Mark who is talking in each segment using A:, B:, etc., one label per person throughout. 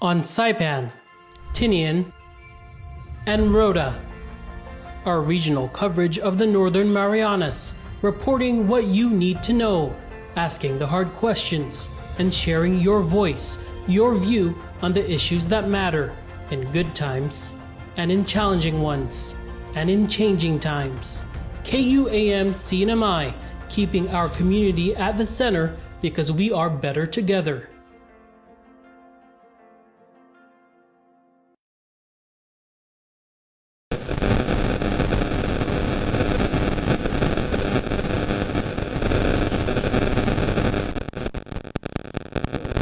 A: on Saipan, Tinian, and Rota. Our regional coverage of the Northern Marianas, reporting what you need to know, asking the hard questions, and sharing your voice, your view on the issues that matter in good times and in challenging ones and in changing times. KUAM CNMI, keeping our community at the center because we are better together.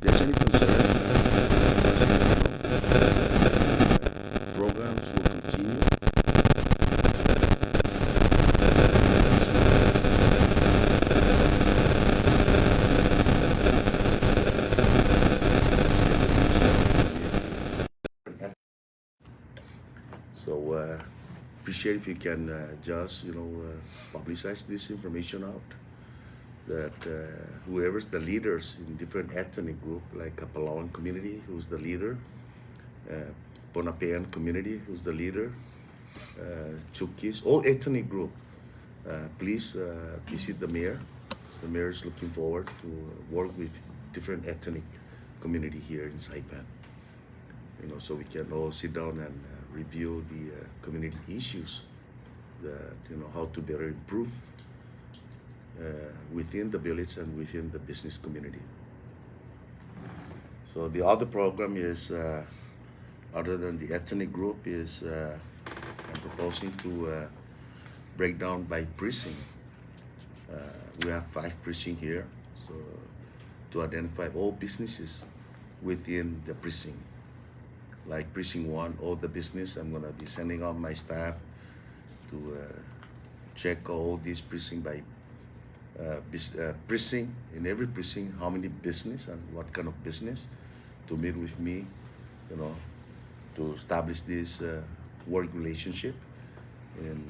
B: There's any concern, programs will continue. So appreciate if you can just publicize this information out, that whoever's the leaders in different ethnic group, like a Palawan community, who's the leader, Ponapean community, who's the leader, Chukis, all ethnic group, please visit the mayor. The mayor is looking forward to work with different ethnic community here in Saipan. So we can all sit down and review the community issues, that how to better improve within the village and within the business community. So the other program is, other than the ethnic group, is I'm proposing to break down by precinct. We have 5 precincts here, so to identify all businesses within the precinct. Like precinct 1, all the business, I'm gonna be sending out my staff to check all these precinct by precinct, in every precinct, how many business and what kind of business, to meet with me, to establish this work relationship and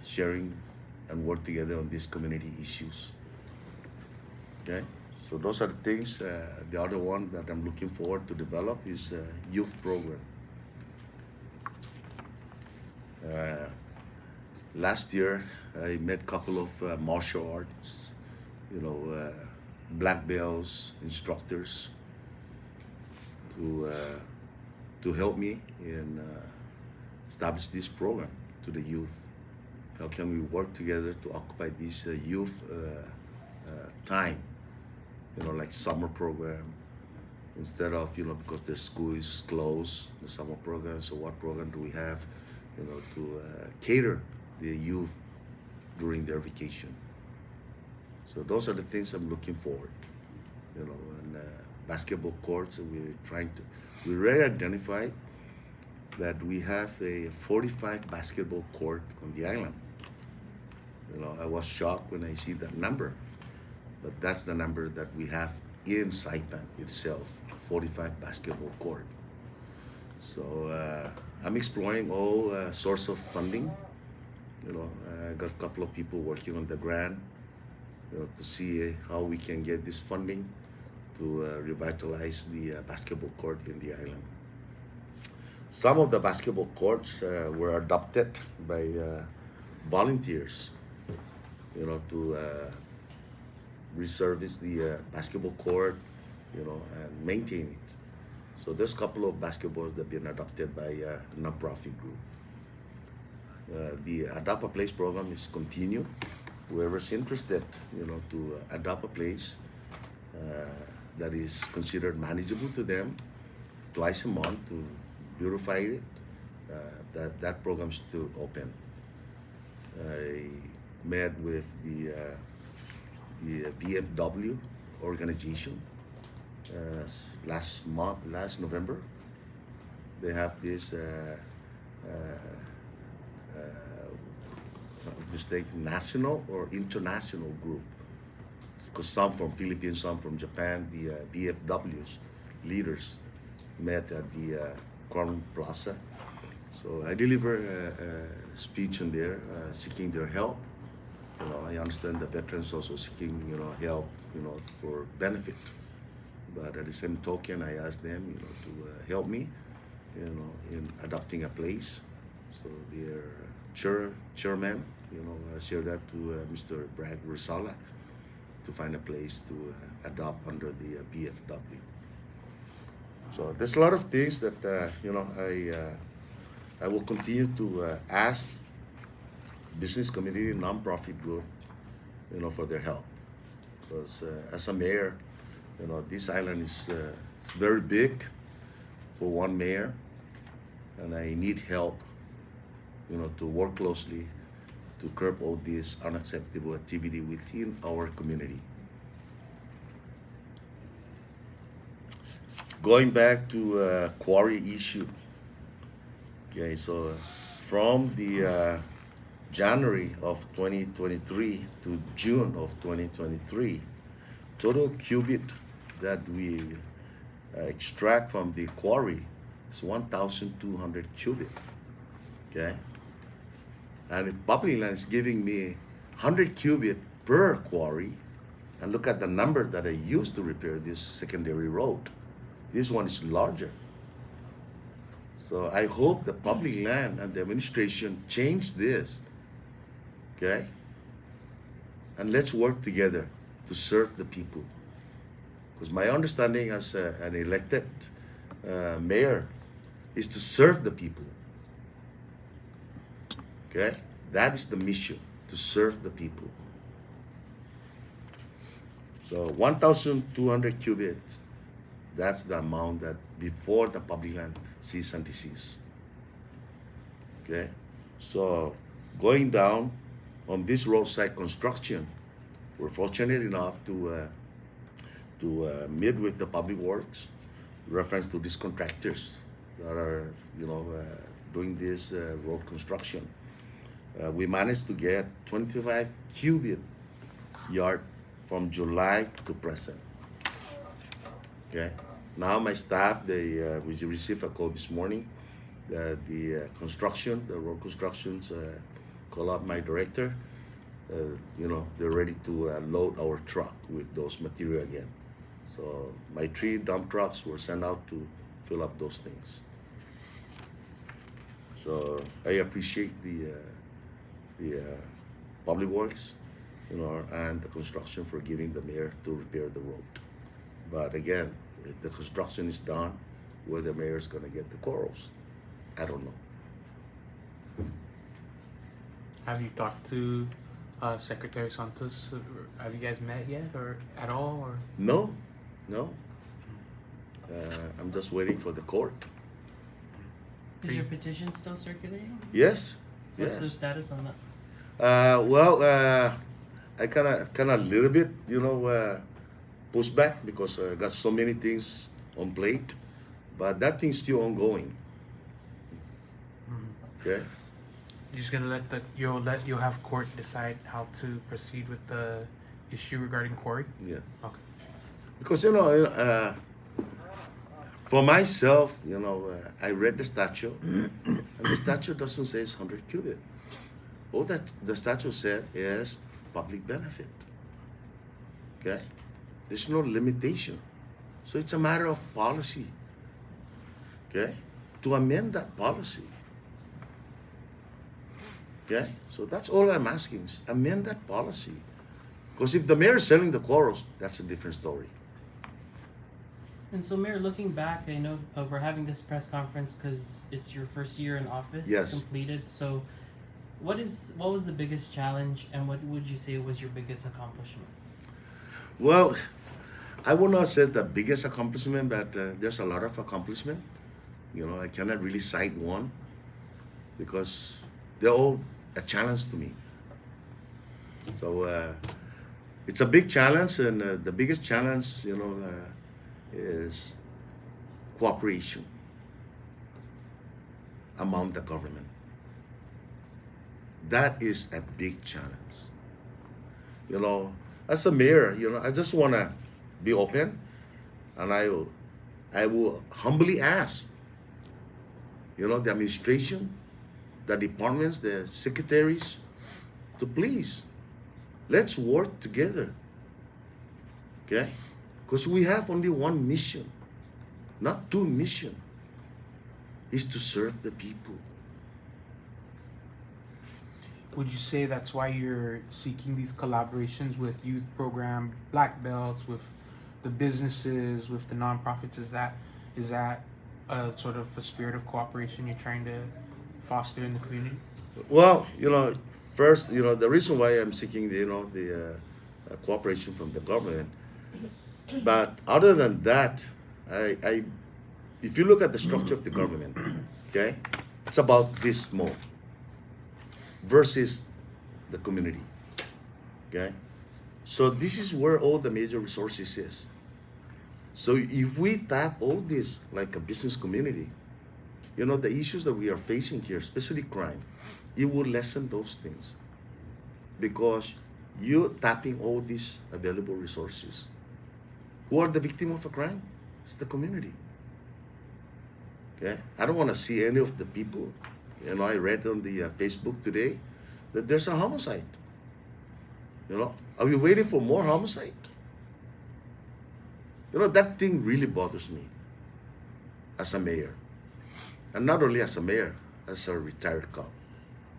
B: sharing and work together on these community issues. Okay, so those are the things. The other one that I'm looking forward to develop is youth program. Last year, I met a couple of martial arts, black belts, instructors, to help me in establish this program to the youth. How can we work together to occupy this youth time, like summer program, instead of, because the school is closed, the summer program, so what program do we have, to cater the youth during their vacation. So those are the things I'm looking forward, and basketball courts, we already identified that we have a 45 basketball court on the island. I was shocked when I see that number, but that's the number that we have in Saipan itself, 45 basketball court. So I'm exploring all sorts of funding. I got a couple of people working on the grant, to see how we can get this funding to revitalize the basketball court in the island. Some of the basketball courts were adopted by volunteers, to resurface the basketball court, and maintain it. So there's a couple of basketballs that have been adopted by a non-profit group. The Adopt a Place program is continued. Whoever's interested, to adopt a place that is considered manageable to them, twice a month to beautify it, that program is still open. I met with the VFW organization last November. They have this national or international group, because some from Philippines, some from Japan. The VFW's leaders met at the Quarry Plaza. So I deliver a speech in there, seeking their help. I understand the veterans also seeking, help, for benefit. But at the same token, I asked them, to help me, in adopting a place. So their chairman, shared that to Mr. Brad Rosala to find a place to adopt under the BFW. So there's a lot of things that I will continue to ask business community, nonprofit group, for their help. Because as a mayor, this island is very big for one mayor, and I need help, to work closely to curb all this unacceptable activity within our community. Going back to Quarry issue. Okay, so from the January of 2023 to June of 2023, total cubic that we extract from the quarry is 1,200 cubic. Okay, and the public land is giving me 100 cubic per quarry, and look at the number that I used to repair this secondary road. This one is larger. So I hope the public land and the administration change this. Okay? And let's work together to serve the people. Because my understanding as an elected mayor is to serve the people. Okay? That is the mission, to serve the people. So 1,200 cubits, that's the amount that before the public land cease and desist. Okay? So going down on this roadside construction, we're fortunate enough to meet with the public works, reference to these contractors that are, doing this road construction. We managed to get 25 cubic yard from July to present. Okay. Now my staff, we received a call this morning that the road constructions, call up my director. They're ready to load our truck with those material again. So my 3 dump trucks were sent out to fill up those things. So I appreciate the public works, and the construction for giving the mayor to repair the road. But again, if the construction is done, where the mayor is going to get the corals, I don't know.
C: Have you talked to Secretary Santos? Have you guys met yet, or at all? Or
B: No. I'm just waiting for the court.
A: Is your petition still circulating?
B: Yes.
A: What's the status on that?
B: I kind of little bit, push back because I got so many things on plate, but that thing's still ongoing. Okay.
C: you're just gonna you'll have court decide how to proceed with the issue regarding Quarry?
B: Yes.
C: Okay.
B: Because for myself, I read the statute, and the statute doesn't say it's 100 cubic. All that the statute said is public benefit. Okay, there's no limitation, so it's a matter of policy. Okay, to amend that policy. Okay, so that's all I'm asking is amend that policy. Because if the mayor is selling the corals, that's a different story.
A: And so, Mayor, looking back, I know we're having this press conference because it's your first year in office completed. So, what was the biggest challenge, and what would you say was your biggest accomplishment?
B: Well, I would not say the biggest accomplishment, but there's a lot of accomplishment. I cannot really cite one because they're all a challenge to me. So it's a big challenge, and the biggest challenge, is cooperation among the government. That is a big challenge. As a mayor, I just want to be open, and I will humbly ask, the administration, the departments, the secretaries, to please, let's work together. Okay? Because we have only one mission, not two missions, is to serve the people.
C: Would you say that's why you're seeking these collaborations with youth program, black belts, with the businesses, with the nonprofits? Is that a sort of a spirit of cooperation you're trying to foster in the community?
B: Well, first, the reason why I'm seeking, the cooperation from the government. But other than that, if you look at the structure of the government, okay, it's about this small versus the community, okay? So this is where all the major resources is. So if we tap all this like a business community, the issues that we are facing here, especially crime, it will lessen those things because you're tapping all these available resources. Who are the victim of a crime? It's the community. Okay? I don't want to see any of the people. I read on the Facebook today that there's a homicide. Are we waiting for more homicide? That thing really bothers me as a mayor. And not only as a mayor, as a retired cop.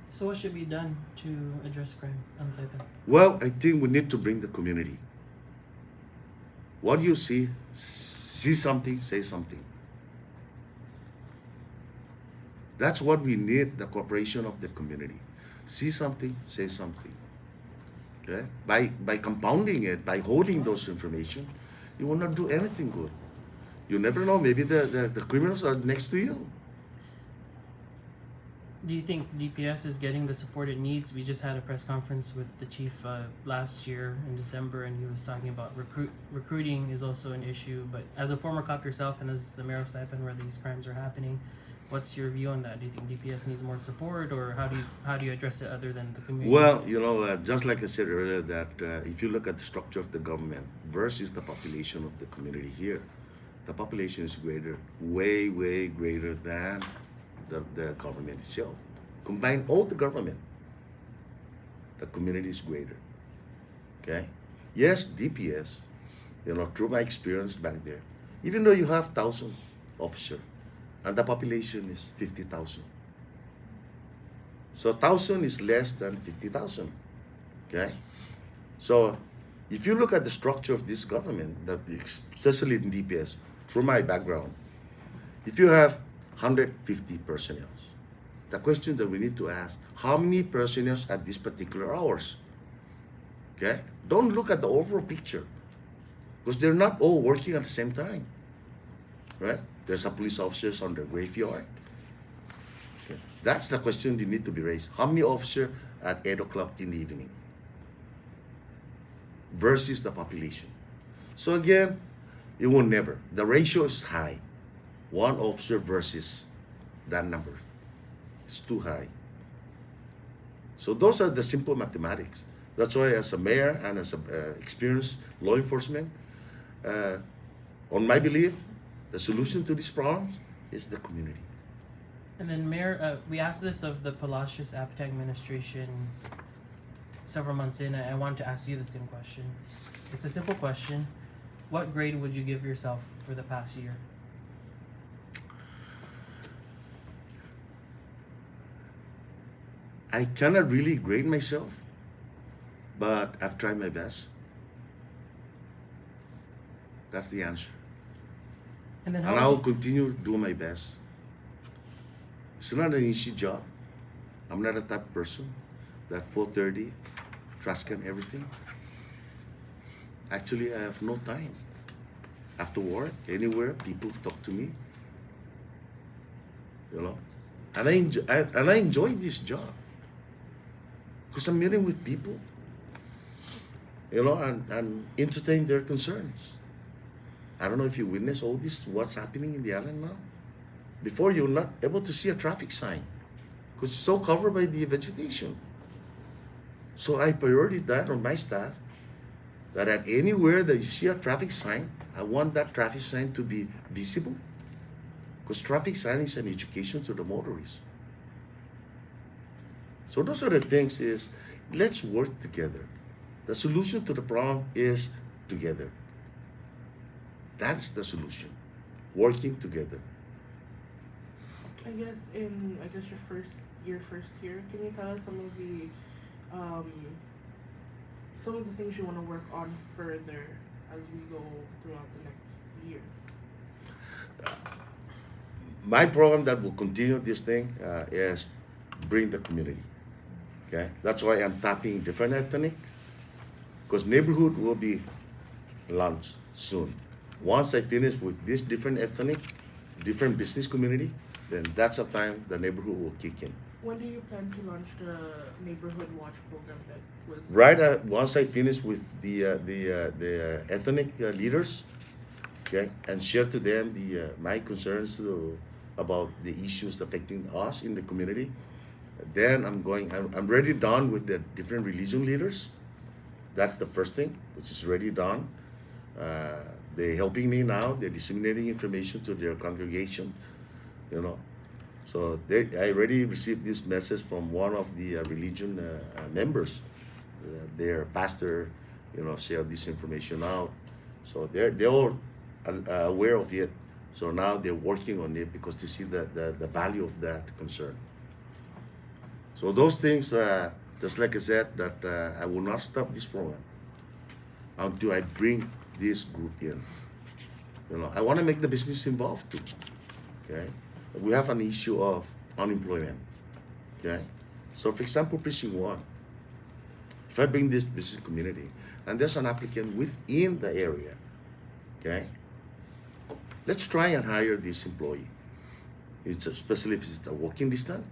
A: So what should be done to address crime on Saipan?
B: Well, I think we need to bring the community. What do you see something, say something. That's what we need, the cooperation of the community. See something, say something. Okay? By compounding it, by holding those information, you will not do anything good. You never know, maybe the criminals are next to you.
A: Do you think DPS is getting the support it needs? We just had a press conference with the chief last year in December, and he was talking about recruiting is also an issue. But as a former cop yourself and as the mayor of Saipan where these crimes are happening, what's your view on that? Do you think DPS needs more support, or how do you address it other than the community?
B: Well, just like I said earlier, that if you look at the structure of the government versus the population of the community here, the population is greater, way, way greater than the government itself. Combine all the government, the community is greater. Okay? Yes, DPS, through my experience back there, even though you have 1,000 officers, and the population is 50,000. So 1,000 is less than 50,000. Okay? So if you look at the structure of this government, especially in DPS, through my background, if you have 150 personnel, the question that we need to ask, how many personnel at these particular hours? Okay? Don't look at the overall picture, because they're not all working at the same time. Right? There's a police officers on the graveyard. Okay. That's the question that need to be raised. How many officers at 8 o'clock in the evening versus the population? So again, it will never. The ratio is high. One officer versus that number. It's too high. So those are the simple mathematics. That's why as a mayor and as an experienced law enforcement, on my belief, the solution to these problems is the community.
A: And then, Mayor, we asked this of the Palacios Apatag administration several months in, and I wanted to ask you the same question. It's a simple question. What grade would you give yourself for the past year?
B: I cannot really grade myself, but I've tried my best. That's the answer.
A: And then
B: And I'll continue to do my best. It's not an easy job. I'm not a type of person that 4:30, trash can everything. Actually, I have no time. After work, anywhere, people talk to me. And I enjoy this job because I'm meeting with people, and entertain their concerns. I don't know if you witness all this, what's happening in the island now. Before, you're not able to see a traffic sign because it's so covered by the vegetation. So I prioritize that on my staff, that at anywhere that you see a traffic sign, I want that traffic sign to be visible, because traffic sign is an education to the motorists. So those are the things is, let's work together. The solution to the problem is together. That is the solution. Working together.
D: I guess your first year, can you tell us um, some of the things you want to work on further as we go throughout the next year?
B: My program that will continue this thing is bring the community. Okay, that's why I'm tapping different ethnic, because neighborhood will be launched soon. Once I finish with this different ethnic, different business community, then that's the time the neighborhood will kick in.
D: When do you plan to launch the neighborhood watch program that was
B: Right once I finish with the ethnic leaders, okay, and share to them my concerns about the issues affecting us in the community, then I'm already done with the different religion leaders. That's the first thing, which is already done. They're helping me now. They're disseminating information to their congregation, you know. So I already received this message from one of the religion members. Their pastor, you know, shared this information out. So they're all aware of it. So now they're working on it because they see the value of that concern. So those things, just like I said, that I will not stop this program until I bring this group in. You know, I want to make the business involved too. Okay, we have an issue of unemployment. Okay, so for example, precinct 1. If I bring this business community and there's an applicant within the area, okay, let's try and hire this employee. Especially if it's a walking distance,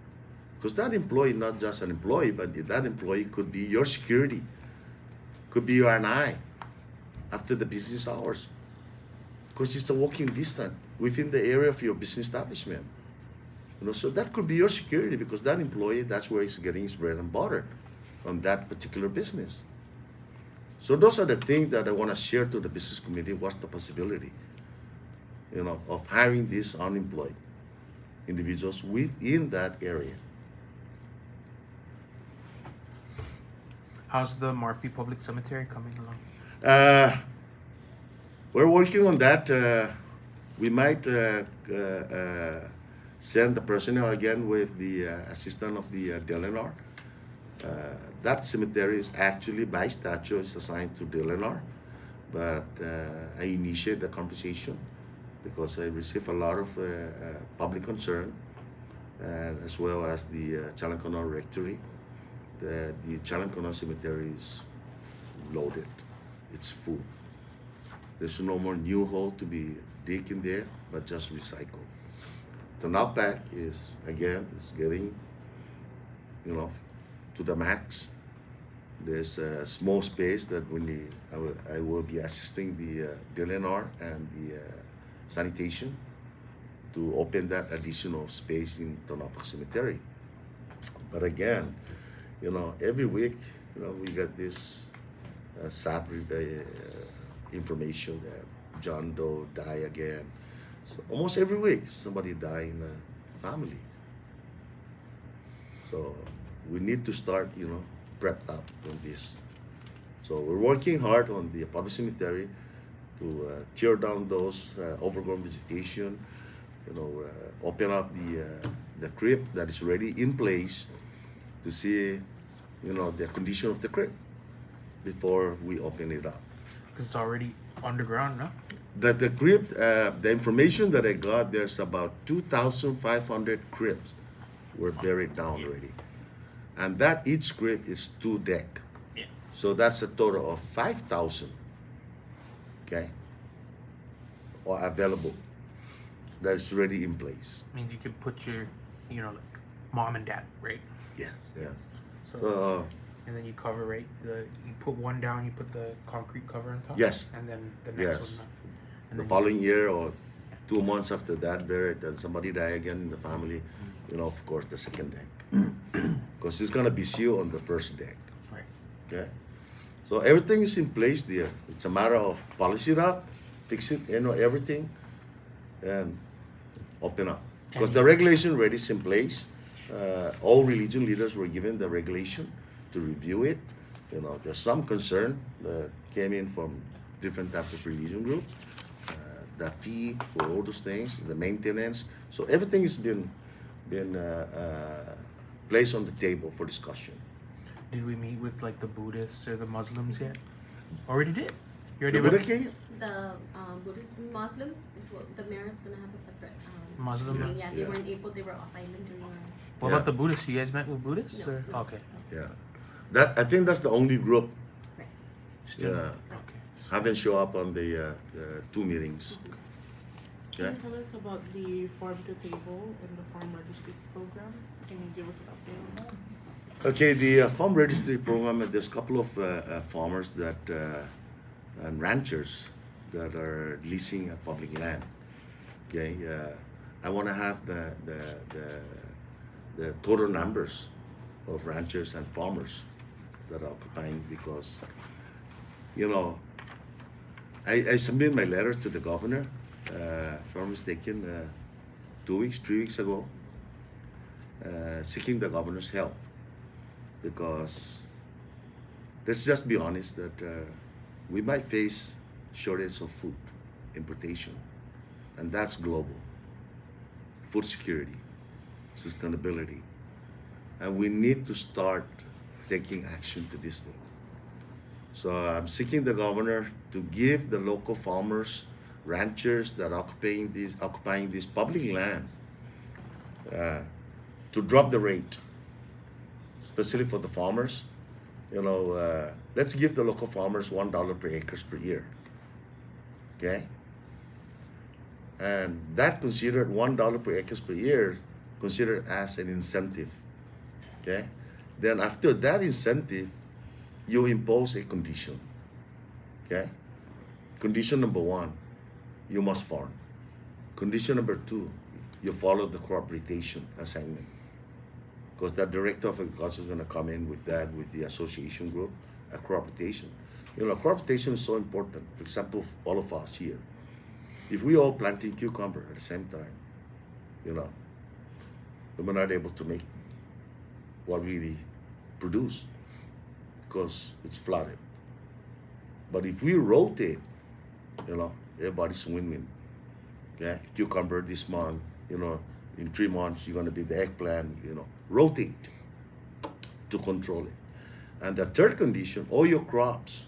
B: because that employee not just an employee, but that employee could be your security, could be your eye after the business hours, because it's a walking distance within the area of your business establishment. You know, so that could be your security, because that employee, that's where he's getting his bread and butter on that particular business. So those are the things that I want to share to the business community. What's the possibility, you know, of hiring these unemployed individuals within that area?
C: How's the Marpy Public Cemetery coming along?
B: We're working on that. We might send the personnel again with the assistant of the DLNR. That cemetery is actually by statute is assigned to DLNR, but I initiate the conversation because I receive a lot of public concern, as well as the Chalancono Rectory. The Chalancono Cemetery is loaded. It's full. There's no more new hole to be dig in there, but just recycle. The knockback is getting, you know, to the max. There's a small space that I will be assisting the DLNR and the sanitation to open that additional space in Tonopah Cemetery. But again, you know, every week, you know, we got this sad information that John Doe died again. So almost every week, somebody die in the family. So we need to start, you know, prepped up on this. So we're working hard on the public cemetery to tear down those overgrown vegetation, you know, open up the crypt that is already in place to see, you know, the condition of the crypt before we open it up.
C: Because it's already underground, no?
B: The crypt, the information that I got, there's about 2,500 crypts were buried down already. And that each crypt is 2 deck.
C: Yeah.
B: So that's a total of 5,000, okay, or available. That's already in place.
C: Means you could put your, you know, like mom and dad, right?
B: Yeah, yeah.
C: So, and then you cover, right? You put one down, you put the concrete cover on top.
B: Yes.
C: And then the next
B: Yes.
C: one. And
B: The
C: then
B: following year or 2 months after that, buried, and somebody die again in the family, you know, of course, the second deck. Because it's gonna be sealed on the first deck.
C: Right.
B: Okay. So everything is in place there. It's a matter of polish it up, fix it, you know, everything, and open up. Because the regulation already is in place. All religion leaders were given the regulation to review it. You know, there's some concern that came in from different types of religion groups. the fee for all those things, the maintenance. So everything has been placed on the table for discussion.
C: Did we meet with like the Buddhists or the Muslims yet? Already did. You already
B: The Buddha
C: went-
B: King?
E: The Buddhist Muslims, the mayor is gonna have a separate
C: Muslim?
E: meeting. Yeah, they
B: Yeah.
E: weren't able. They were off island during.
C: What
B: Yeah.
C: about the Buddhists? You guys met with Buddhists?
E: No.
C: Or? Okay.
B: Yeah. That I think that's the only group.
E: Right.
C: Still-
B: Yeah.
C: Okay.
B: Haven't show up on the two meetings.
D: Can
B: Okay.
D: you tell us about the farm to table and the farm registry program? Can you give us an update on that?
B: Okay, the farm registry program. There's a couple of farmers that and ranchers that are leasing a public land. Okay, I want to have the total numbers of ranchers and farmers that are occupying, because you know I submitted my letter to the governor, if I'm mistaken, 2 weeks, 3 weeks ago, seeking the governor's help, because let's just be honest that we might face shortage of food importation, and that's global. Food security, sustainability, and we need to start taking action to this thing. So I'm seeking the governor to give the local farmers, ranchers that are occupying this public land, to drop the rate, especially for the farmers. You know, let's give the local farmers $1 per acres per year. Okay, and that considered $1 per acres per year, considered as an incentive. Okay, then after that incentive, you impose a condition. Okay, condition number 1, you must farm. Condition number 2, you follow the crop rotation assignment, because the director of agriculture is going to come in with that, with the association group, a crop rotation. You know, crop rotation is so important. For example, all of us here, if we all planting cucumber at the same time, you know, we're not able to make what we produce because it's flooded. But if we rotate, you know, everybody's win-win. Okay, cucumber this month, you know, in 3 months you're gonna be the eggplant, you know, rotate to control it. And the third condition, all your crops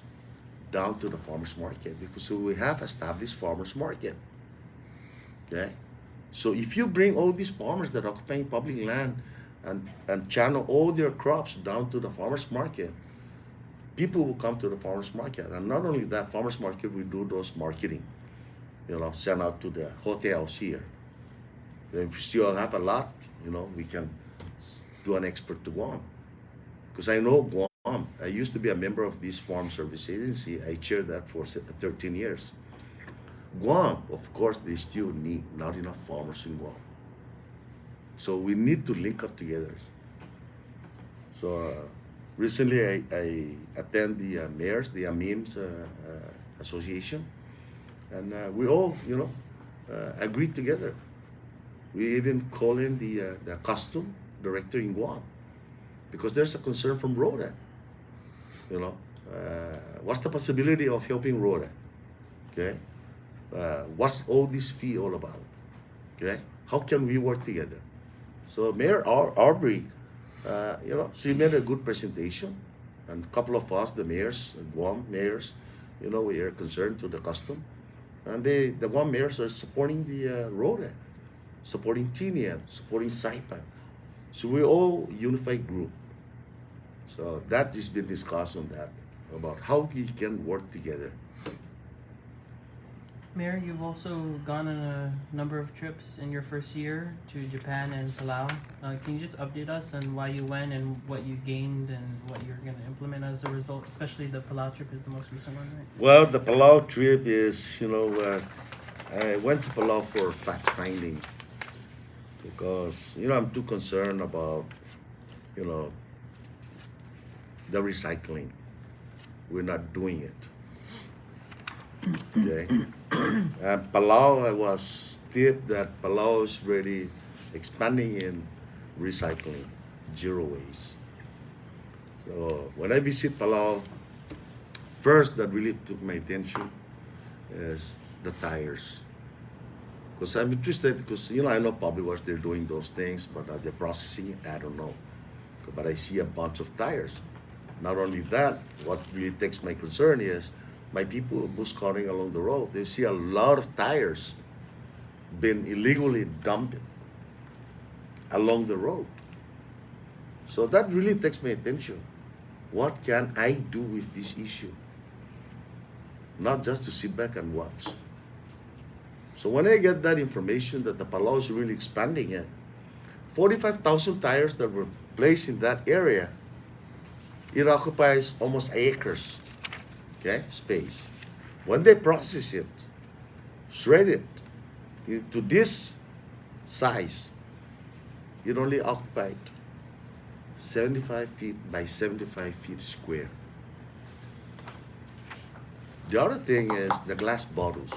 B: down to the farmers market, because we have established farmers market. Okay, so if you bring all these farmers that are occupying public land and channel all their crops down to the farmers market, people will come to the farmers market. And not only that, farmers market will do those marketing, you know, send out to the hotels here. If you still have a lot, you know, we can do an export to Guam. Because I know Guam, I used to be a member of this farm service agency. I chaired that for 13 years. Guam, of course, they still need not enough farmers in Guam. So we need to link up together. So recently I attend the mayors, the AMIMS association, and we all, you know, agreed together. We even call in the custom director in Guam, because there's a concern from Rhoda. You know, what's the possibility of helping Rhoda? Okay, what's all this fee all about? Okay, how can we work together? So Mayor RB, you know, she made a good presentation, and a couple of us, the mayors, Guam mayors, you know, we are concerned to the custom, and the Guam mayors are supporting the Rhoda, supporting Tinian, supporting Saipan. So we're all unified group. So that has been discussed on that, about how we can work together.
F: Mayor, you've also gone on a number of trips in your first year to Japan and Palau. Can you just update us on why you went and what you gained and what you're going to implement as a result? Especially the Palau trip is the most recent one, right?
B: Well, the Palau trip is, you know, I went to Palau for fact finding, because, you know, I'm too concerned about, you know, the recycling. We're not doing it. Okay. Palau, I was tipped that Palau is really expanding in recycling, zero waste. So when I visit Palau, first that really took my attention is the tires. Because I'm interested, because I know Public Works, they're doing those things, but they're processing it, I don't know. But I see a bunch of tires. Not only that, what really takes my concern is my people bus cutting along the road. They see a lot of tires been illegally dumped along the road. So that really takes my attention. What can I do with this issue? Not just to sit back and watch. So when I get that information that the Palau is really expanding it, 45,000 tires that were placed in that area, it occupies almost acres, okay, space. When they process it, shred it to this size, it only occupied 75 feet by 75 feet square. The other thing is the glass bottles.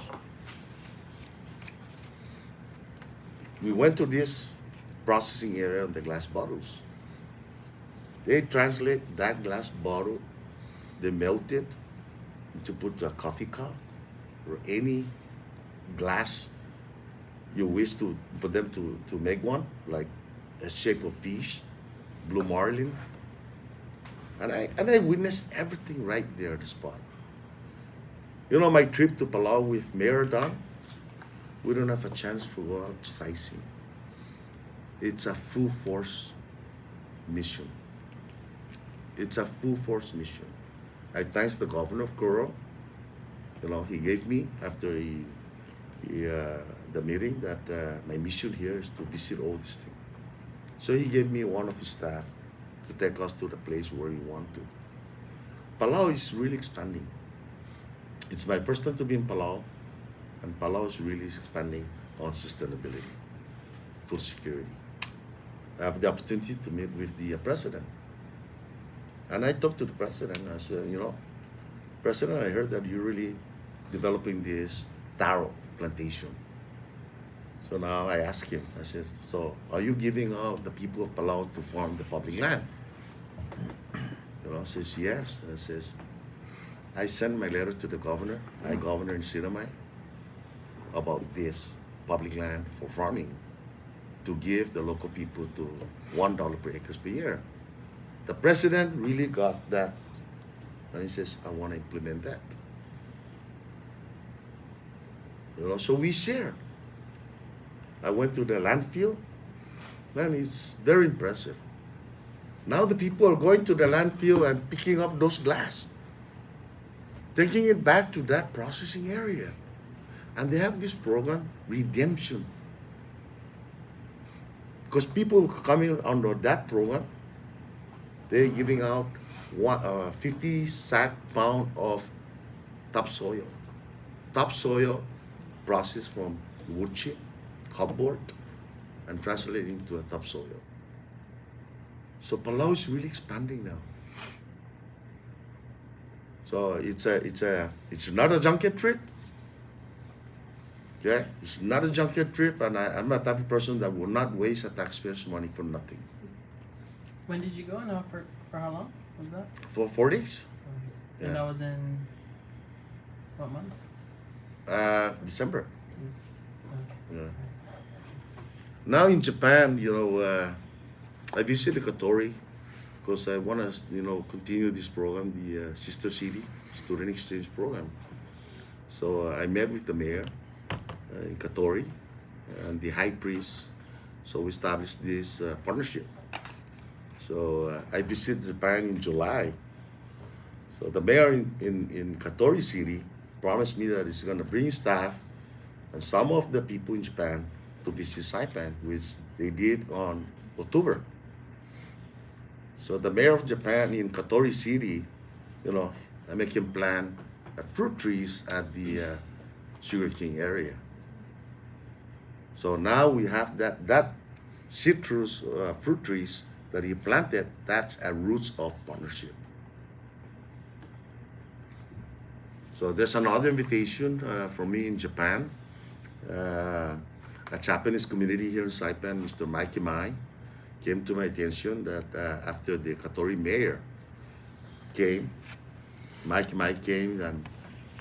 B: We went to this processing area of the glass bottles. They translate that glass bottle, they melt it to put a coffee cup or any glass you wish for them to make one, like a shape of fish, blue marlin. And I witnessed everything right there at the spot. My trip to Palau with Mayor Don, we don't have a chance to go out sightseeing. It's a full force mission. It's a full force mission. I thanks the governor of Coro. He gave me after the meeting that my mission here is to visit all these things. So he gave me one of his staff to take us to the place where we want to. Palau is really expanding. It's my first time to be in Palau, and Palau is really expanding on sustainability, food security. I have the opportunity to meet with the president. And I talked to the president. I said, President, I heard that you're really developing this taro plantation. So now I asked him, I said, so are you giving out the people of Palau to farm the public land? He says, yes. I says, I sent my letters to the governor, governor in CNMI, about this public land for farming to give the local people to $1 per acre per year. The president really got that. And he says, I want to implement that. So we share. I went to the landfill. Man, it's very impressive. Now the people are going to the landfill and picking up those glass, taking it back to that processing area. And they have this program, redemption. Because people coming under that program, they're giving out 50 pound of topsoil. Topsoil processed from wood chip, cardboard, and translating to a topsoil. So Palau is really expanding now. So it's not a junket trip. Okay, it's not a junket trip, and I'm a type of person that will not waste a taxpayer's money for nothing.
F: When did you go, and for how long was that?
B: For 4 days.
F: And
B: Yeah.
F: that was in what month?
B: December.
F: Okay.
B: Yeah. Now in Japan, I visited Katori because I want to, continue this program, the Sister City Student Exchange Program. So I met with the mayor in Katori and the high priest. So we established this partnership. So I visited Japan in July. So the mayor in Katori City promised me that he's going to bring staff and some of the people in Japan to visit Saipan, which they did on October. So the mayor of Japan in Katori City, I make him plant fruit trees at the sugarcane area. So now we have that citrus fruit trees that he planted. That's a roots of partnership. So there's another invitation for me in Japan. A Japanese community here in Saipan, Mr. Mikey Mai, came to my attention that after the Katori mayor came, Mikey Mai came and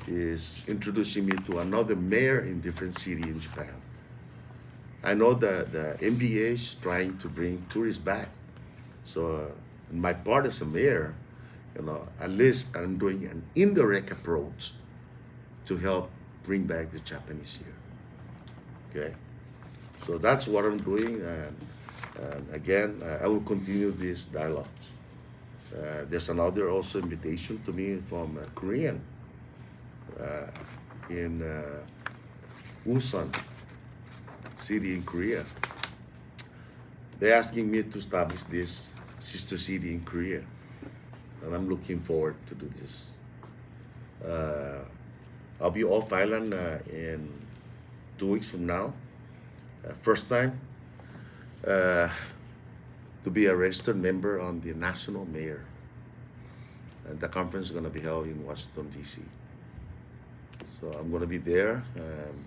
B: is introducing me to another mayor in different city in Japan. I know that the MBA is trying to bring tourists back. So my part as a mayor, at least I'm doing an indirect approach to help bring back the Japanese here. Okay, so that's what I'm doing, and again, I will continue these dialogues. There's another also invitation to me from a Korean in Ulsan city in Korea. They're asking me to establish this sister city in Korea, and I'm looking forward to do this. I'll be off island in 2 weeks from now. First time to be a registered member on the national mayor. And the conference is going to be held in Washington, D.C. So I'm going to be there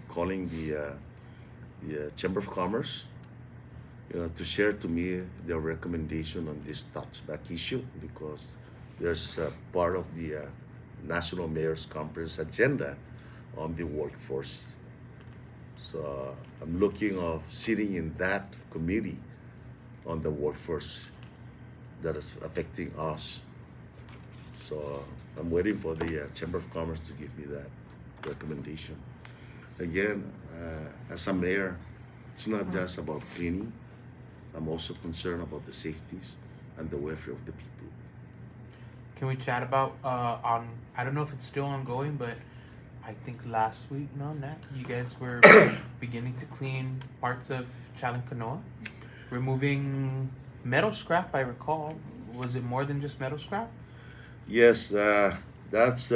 B: calling the Chamber of Commerce, to share to me their recommendation on this touchback issue, because there's part of the National Mayors Conference agenda on the workforce. So I'm looking of sitting in that committee on the workforce that is affecting us. So I'm waiting for the Chamber of Commerce to give me that recommendation. Again, as a mayor, it's not just about cleaning. I'm also concerned about the safeties and the welfare of the people.
C: Can we chat about on? I don't know if it's still ongoing, but I think last week, no, Nat, you guys were beginning to clean parts of Chalankanoa, removing metal scrap. I recall. Was it more than just metal scrap?
B: Yes, that's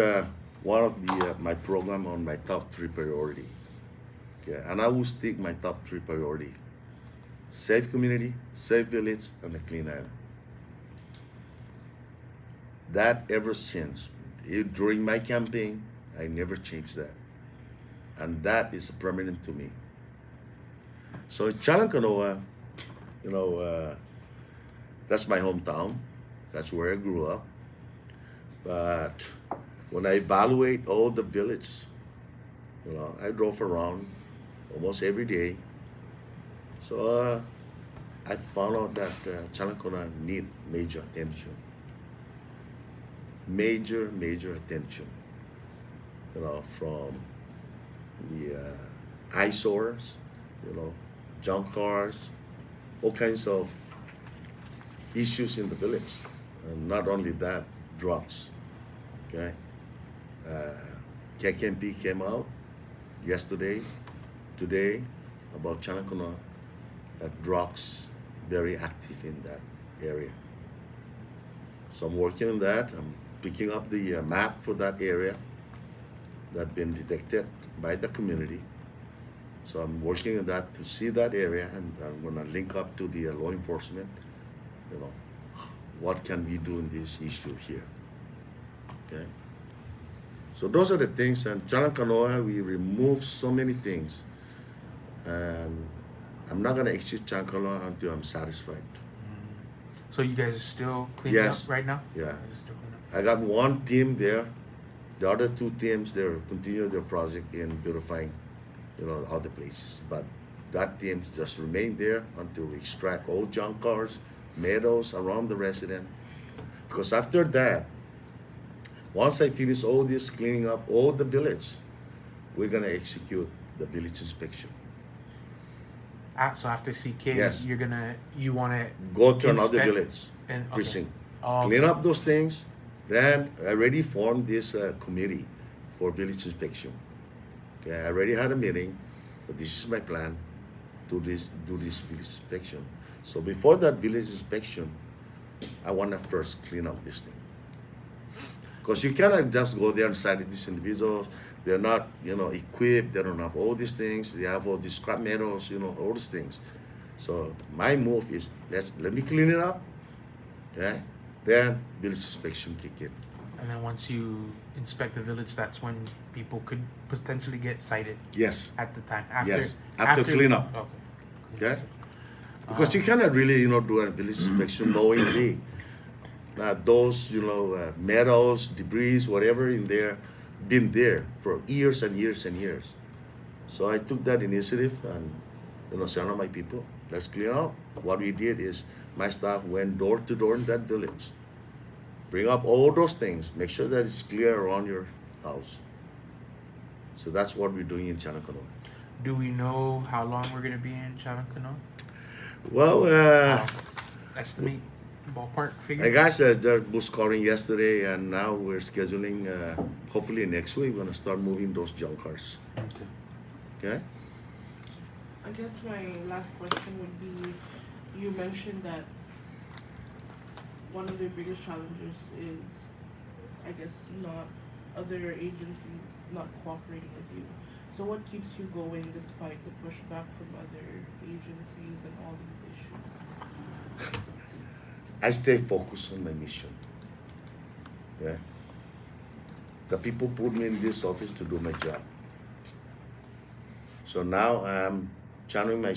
B: one of the my program on my top 3 priority. Okay, and I will stick my top 3 priority: safe community, safe village, and a clean island. That ever since, during my campaign, I never changed that. And that is permanent to me. So Chalankanoa, that's my hometown. That's where I grew up. But when I evaluate all the villages, I drove around almost every day. So I found out that Chalankanoa need major attention. Major attention. From the eyesores, junk cars, all kinds of issues in the village. And not only that, drugs. Okay, KKMP came out yesterday, today, about Chalankanoa, that drugs very active in that area. So I'm working on that. I'm picking up the map for that area that been detected by the community. So I'm working on that to see that area, and I'm gonna link up to the law enforcement. What can we do in this issue here? Okay. So those are the things. And Chalankanoa, we remove so many things, and I'm not gonna exit Chalankanoa until I'm satisfied.
C: So you guys are still cleaning
B: Yes.
C: up right now?
B: Yeah.
C: You guys are still cleaning up?
B: I got one team there. The other 2 teams, they're continue their project in beautifying, other places. But that team just remain there until we extract all junk cars, metals around the resident. Because after that, once I finish all this cleaning up all the village, we're gonna execute the village inspection.
C: So after CK,
B: Yes.
C: you wanna
B: Go to another
C: inspect
B: village
C: and okay.
B: precinct,
C: Oh,
B: clean
C: okay.
B: up those things. Then I already formed this committee for village inspection. Okay, I already had a meeting, but this is my plan to do this village inspection. So before that village inspection, I want to first clean up this thing. Because you cannot just go there and cite these individuals. They're not, equipped. They don't have all these things. They have all these scrap metals, all these things. So my move is let me clean it up. Okay, then village inspection kick in.
C: And then once you inspect the village, that's when people could potentially get cited
B: Yes.
C: at the time.
B: Yes, after cleanup.
C: Okay.
B: Okay. Because you cannot really, do a village inspection knowingly. Those, metals, debris, whatever in there, been there for years and years and years. So I took that initiative, and CNMI people. Let's clean up. What we did is my staff went door to door in that village. Bring up all those things. Make sure that it's clear around your house. So that's what we're doing in Chanacano.
C: Do we know how long we're gonna be in Chavacano?
B: Well,
C: Estimate, ballpark figure.
B: I guess they're bush scoring yesterday, and now we're scheduling. Hopefully next week, we're gonna start moving those junk cars.
C: Okay.
B: Okay.
D: I guess my last question would be, you mentioned that one of the biggest challenges is, I guess, not other agencies not cooperating with you. So what keeps you going despite the pushback from other agencies and all these issues?
B: I stay focused on my mission. Yeah. The people put me in this office to do my job. So now I'm channeling my